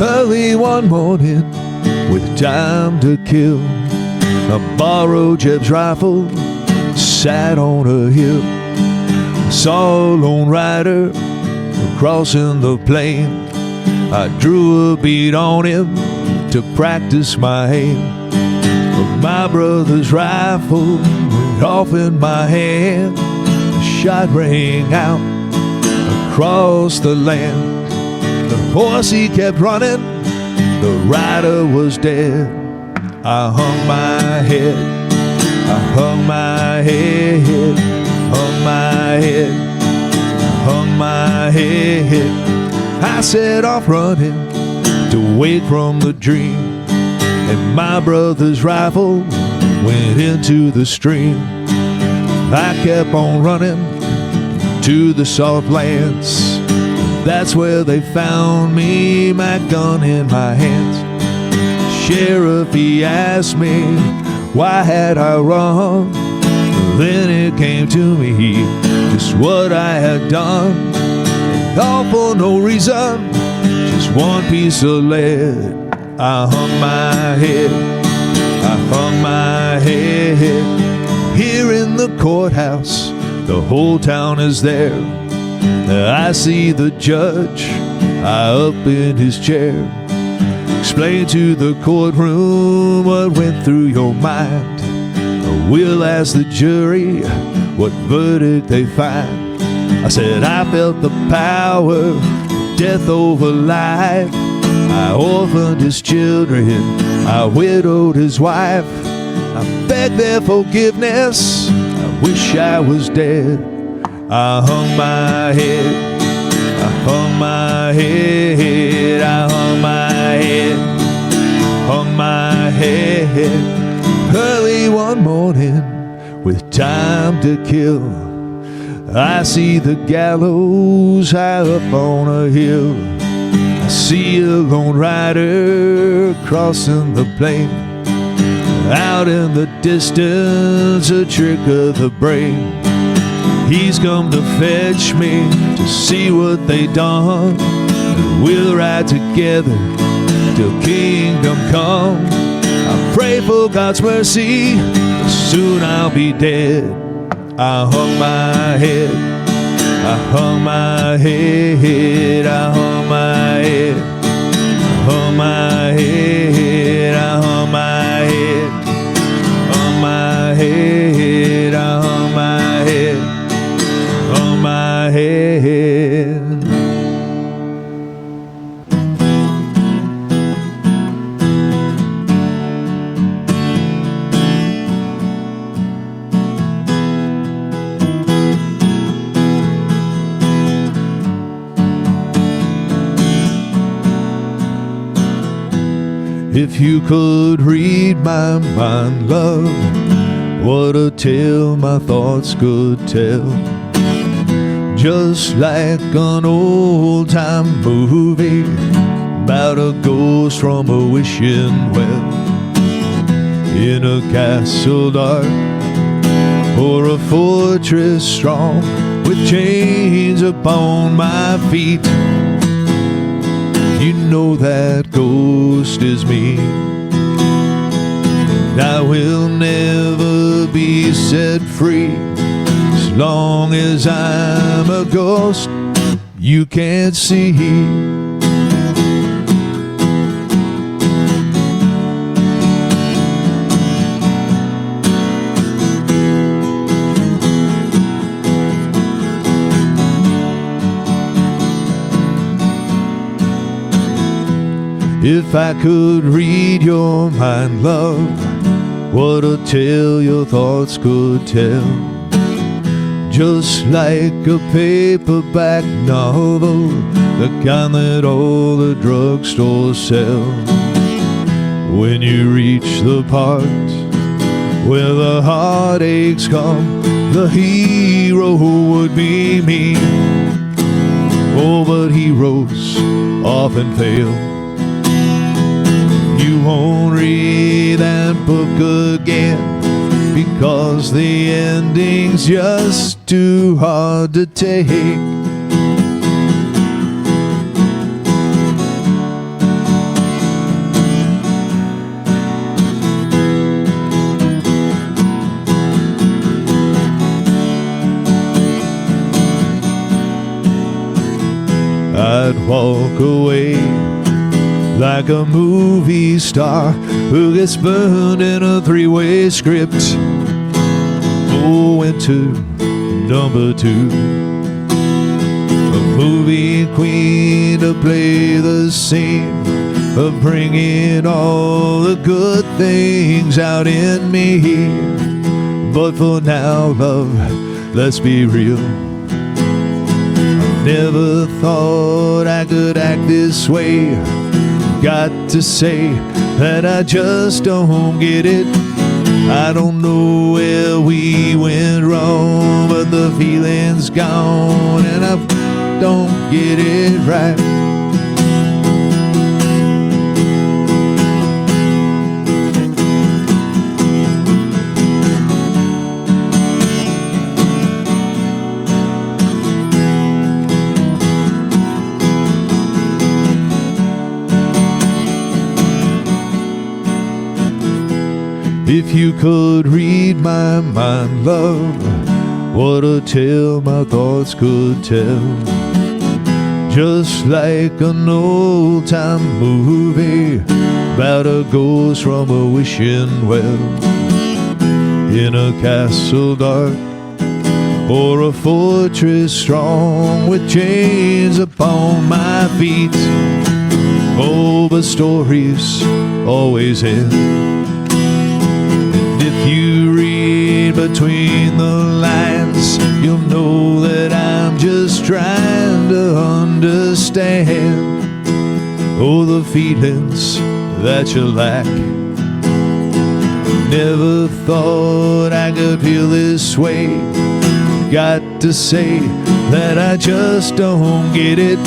Early one morning, with time to kill, I borrowed Jeb's rifle, sat on a hill. I saw a lone rider crossing the plain. I drew a bead on him to practice my aim. But my brother's rifle went off in my hand. The shot rang out across the land. The horse he kept running, the rider was dead. I hung my head, I hung my head, hung my head, hung my head. I set off running to wake from the dream, and my brother's rifle went into the stream. I kept on running to the salt lands. That's where they found me, my gun in my hands. Sheriff, he asked me, why had I run? Then it came to me, just what I had done. And all for no reason, just one piece of lead. I hung my head, I hung my head. Here in the courthouse, the whole town is there. I see the judge, I up in his chair. Explain to the courtroom what went through your mind. We'll ask the jury what verdict they find. I said I felt the power, death over life. I orphaned his children, I widowed his wife. I begged their forgiveness, I wish I was dead. I hung my head, I hung my head, I hung my head, hung my head. Early one morning, with time to kill, I see the gallows high up on a hill. I see a lone rider crossing the plain. Out in the distance, a trick of the brain. He's come to fetch me to see what they done. And we'll ride together till kingdom come. I pray for God's mercy, but soon I'll be dead. I hung my head, I hung my head, I hung my head, I hung my head, I hung my head, hung my head, I hung my head. On my head. If you could read my mind, love, what a tale my thoughts could tell. Just like an old-time movie about a ghost from a wishing well, in a castle dark or a fortress strong, with chains upon my feet. You know that ghost is me. I will never be set free. As long as I'm a ghost you can't see. If I could read your mind, love, what a tale your thoughts could tell. Just like a paperback novel, the kind that all the drugstores sell. When you reach the part where the heartaches come, the hero would be me. Oh, but heroes often fail. You won't read that book again, because the ending's just too hard to take. walk away like a movie star who gets burned in a three-way script. Oh, winter number 2, a movie queen to play the scene of bringing all the good things out in me. But for now, love, let's be real. Never thought I could act this way. Got to say that I just don't get it. I don't know where we went wrong, but the feeling's gone and I don't get it right. If you could read my mind, love, what a tale my thoughts could tell. Just like an old-time movie about a ghost from a wishing well, in a castle dark or a fortress strong with chains upon my feet. Oh, but stories always end. If you read between the lines, you'll know that I'm just trying to understand. Oh, the feelings that you lack. Never thought I could feel this way. Got to say that I just don't get it.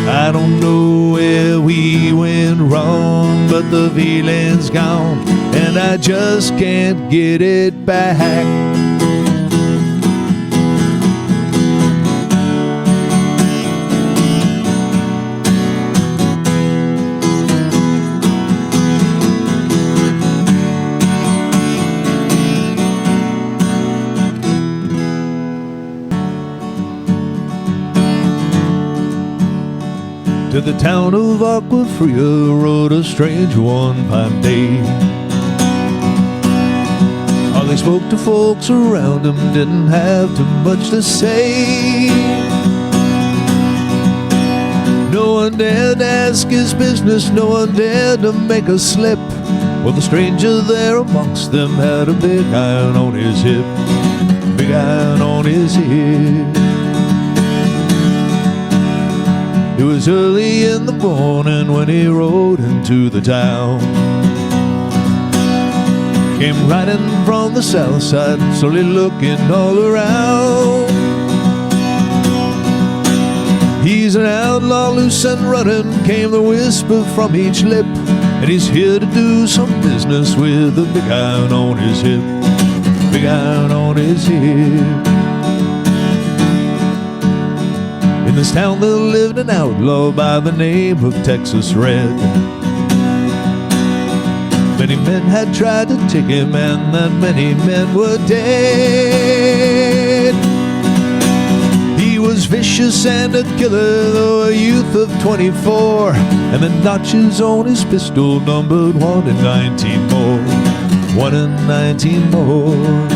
I don't know where we went wrong, but the feeling's gone and I just can't get it back. To the town of Aquafria rode a strange one fine day. All they spoke to folks around him, didn't have too much to say. No one dared ask his business, no one dared to make a slip. Well, the stranger there amongst them had a big iron on his hip, big iron on his hip. It was early in the morning when he rode into the town. Came riding from the south side, slowly looking all around. He's an outlaw, loose and running, came the whisper from each lip. And he's here to do some business with a big iron on his hip, big iron on his hip. In this town there lived an outlaw by the name of Texas Red. Many men had tried to take him, and that many men were dead. He was vicious and a killer, though a youth of 24, and the notches on his pistol numbered 1 in 19 more, 1 in 19 more.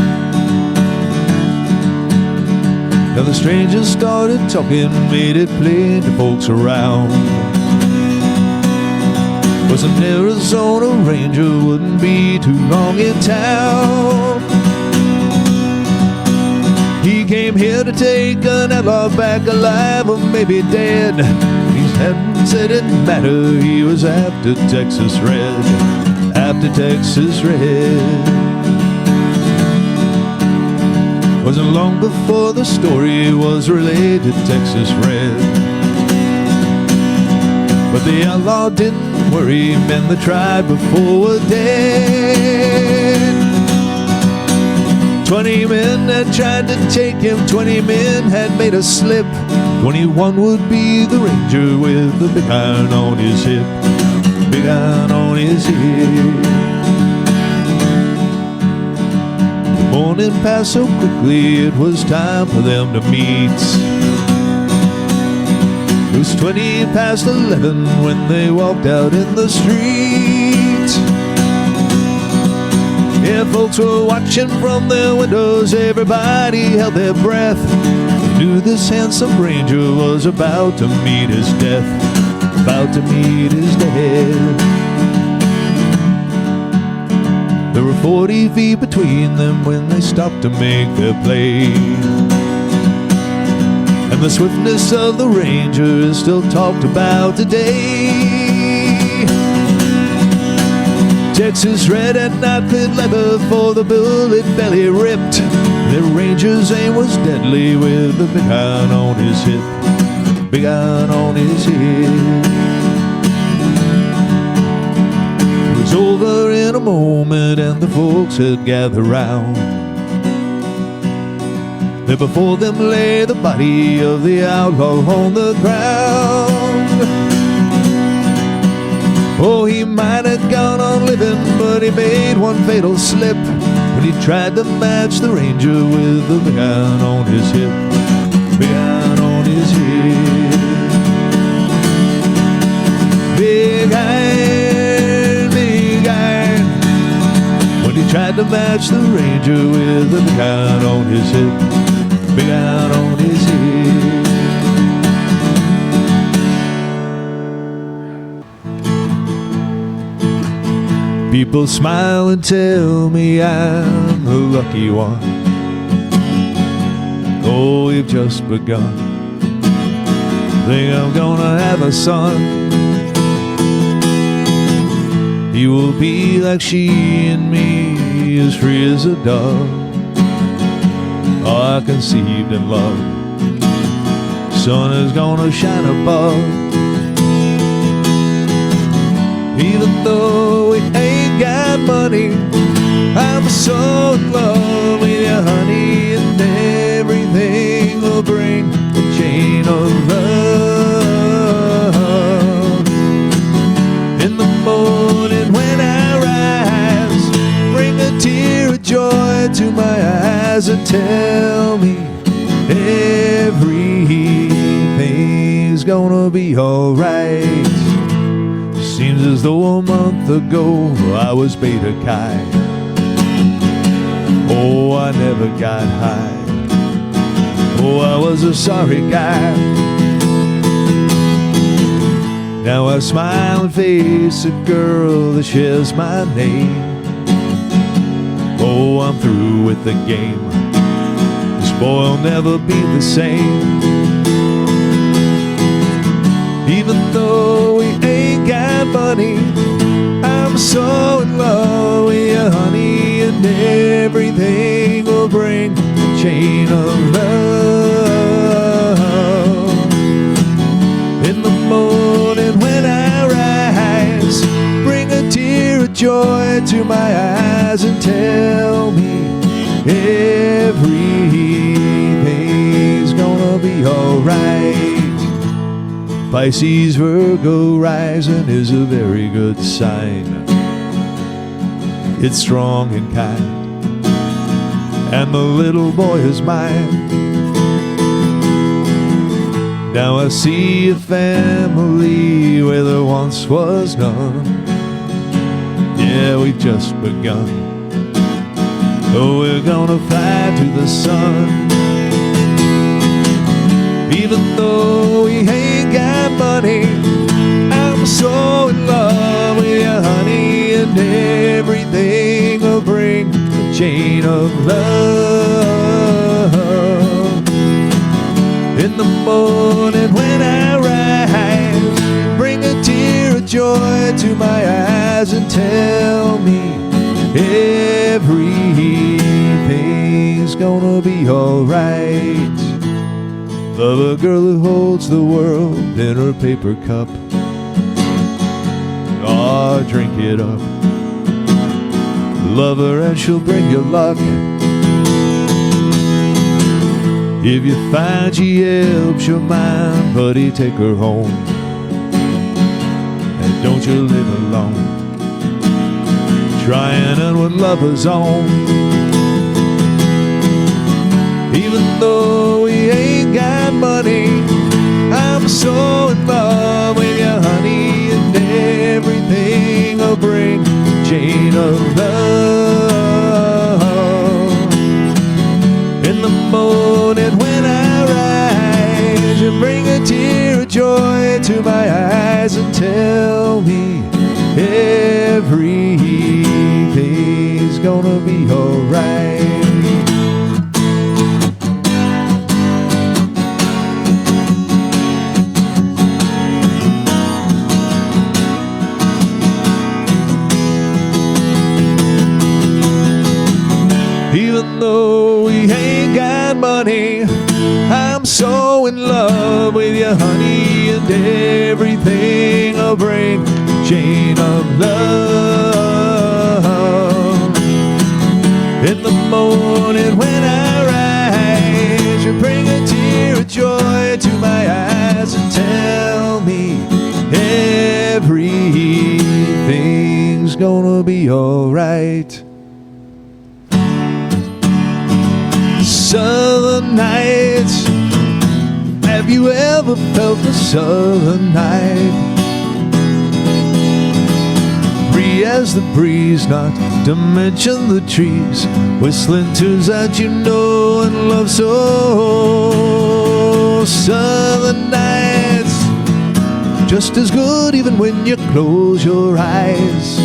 Now the stranger started talking, made it plain to folks around. Was an Arizona Ranger, wouldn't be too long in town. He came here to take an outlaw back alive or maybe dead. He hadn't said it didn't matter, he was after Texas Red, after Texas Red. Wasn't long before the story was relayed to Texas Red. But the outlaw didn't worry, men that tried before were dead. 20 men had tried to take him, 20 men had made a slip. 21 would be the ranger with the big iron on his hip, big iron on his hip. Morning passed so quickly, it was time for them to meet. It was 20 past 11 when they walked out in the street. Yeah, folks were watching from their windows. Everybody held their breath. They knew this handsome ranger was about to meet his death. About to meet his death. There were 40 feet between them when they stopped to make their play. And the swiftness of the ranger is still talked about today. Texas red and knotted leather for the bullet belly ripped. The ranger's aim was deadly with the big iron on his hip. Big iron on his hip. It was over in a moment and the folks had gathered round. There before them lay the body of the outlaw on the ground. Oh, he might have gone on living, but he made one fatal slip when he tried to match the ranger with the big iron on his hip. Big iron on his hip. Big iron, big iron. When he tried to match the ranger with the big iron on his hip. Big iron on his hip. People smile and tell me I'm the lucky one. Oh, we've just begun. Think I'm gonna have a son. He will be like she and me, as free as a dove. Oh, I conceived in love. Sun is gonna shine above. Even though we ain't got money, I'm so in love with you, honey, and everything will bring a chain of love. In the morning when I rise, bring a tear of joy to my eyes and tell me everything's gonna be alright. Seems as though a month ago I was beta kite. Oh, I never got high. Oh, I was a sorry guy. Now I smile and face a girl that shares my name. Oh, I'm through with the game. This boy will never be the same. Even though we ain't got money, I'm so in love with you, honey, and everything will bring a chain of love. In the morning when I rise, bring a tear of joy to my eyes and tell me everything's gonna be alright. Pisces, Virgo rising is a very good sign. It's strong and kind, and the little boy is mine. Now I see a family where there once was none. Yeah, we've just begun. Oh, we're gonna fly to the sun. Even though we ain't got money, I'm so in love with you, honey, and everything will bring a chain of love. In the morning when I rise, bring a tear of joy to my eyes and tell me everything's gonna be alright. Love a girl who holds the world in her paper cup. Oh, drink it up. Love her and she'll bring you luck. If you find she helps your mind, buddy, take her home. And don't you live alone, trying on what lovers own. Even though we ain't got money, I'm so morning when I rise, you bring a tear of joy to my eyes and tell me everything's gonna be alright. Even though we ain't got money, I'm so in love with you, honey, and everything I'll bring, chain of love. In the morning when I rise, you bring a tear of joy to my eyes and tell me everything's gonna be alright. Southern nights, have you ever felt the southern night? Free as the breeze, not to mention the trees, whistling tunes that you know and love so. Southern nights, just as good even when you close your eyes.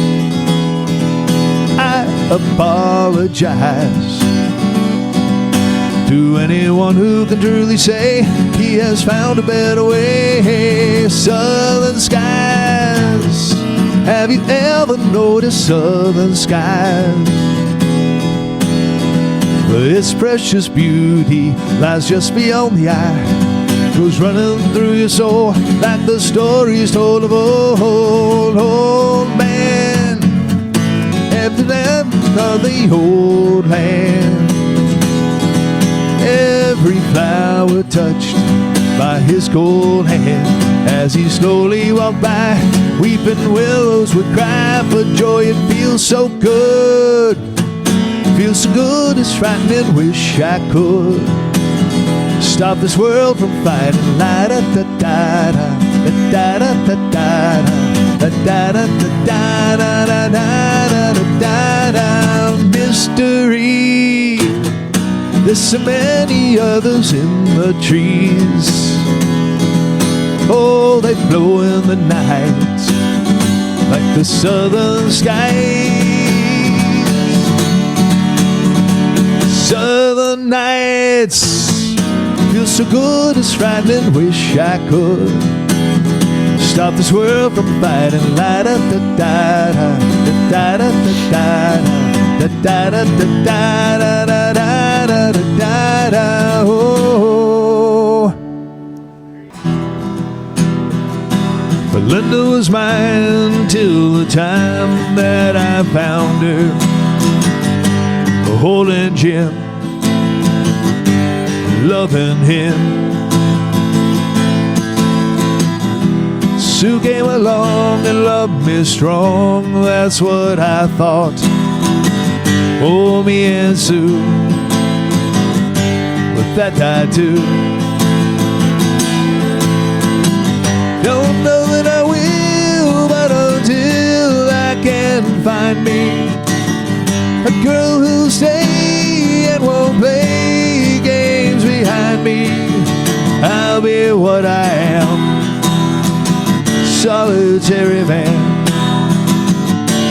I apologize to anyone who can truly say he has found a better way. Southern skies, have you ever noticed southern skies? Its precious beauty lies just beyond the eye, goes running through your soul like the stories told of old man, after them of the old land. Every flower touched by his cold hand, as he slowly walked by, weeping willows would cry for joy. It feels so good, feels so good, it's frightening, wish I could stop this world from fighting. La da da da da da da da da da da da da da da da. Mystery, there's so many others in the trees. Oh, they blow in the night like the southern skies. Southern nights feel so good, it's frightening, wish I could stop this world from fighting. La da da da da da da da da da da da da da da da da. Oh, but Linda was mine till the time that I found her, holding Jim, loving him. Sue came along and loved me strong, that's what I thought. Oh, me and Sue, but that died too. Don't know that I will, but until I can find me a girl who'll stay and won't play games behind me, I'll be what I am, solitary man,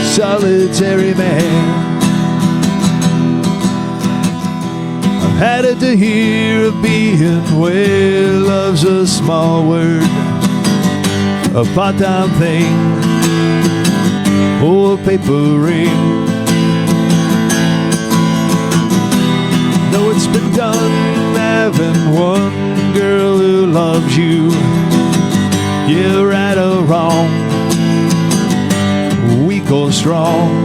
solitary man. I've had it to hear of being where love's a small word, a part-time thing, or a paper ring. Though it's been done having one girl who loves you, yeah, right or wrong, weak or strong.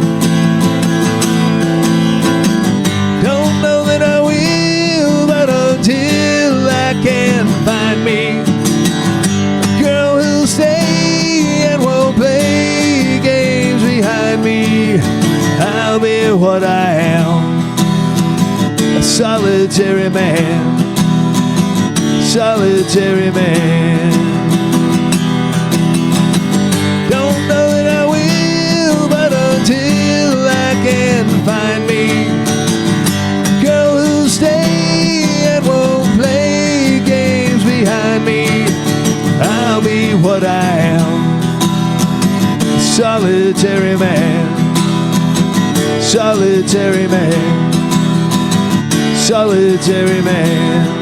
Don't know that I will, but until I can find me a girl who'll stay and won't play games behind me, I'll be what I am, a solitary man, solitary man. Don't know that I will, but until I can find me a girl who'll stay and won't solitary man, solitary man, solitary man.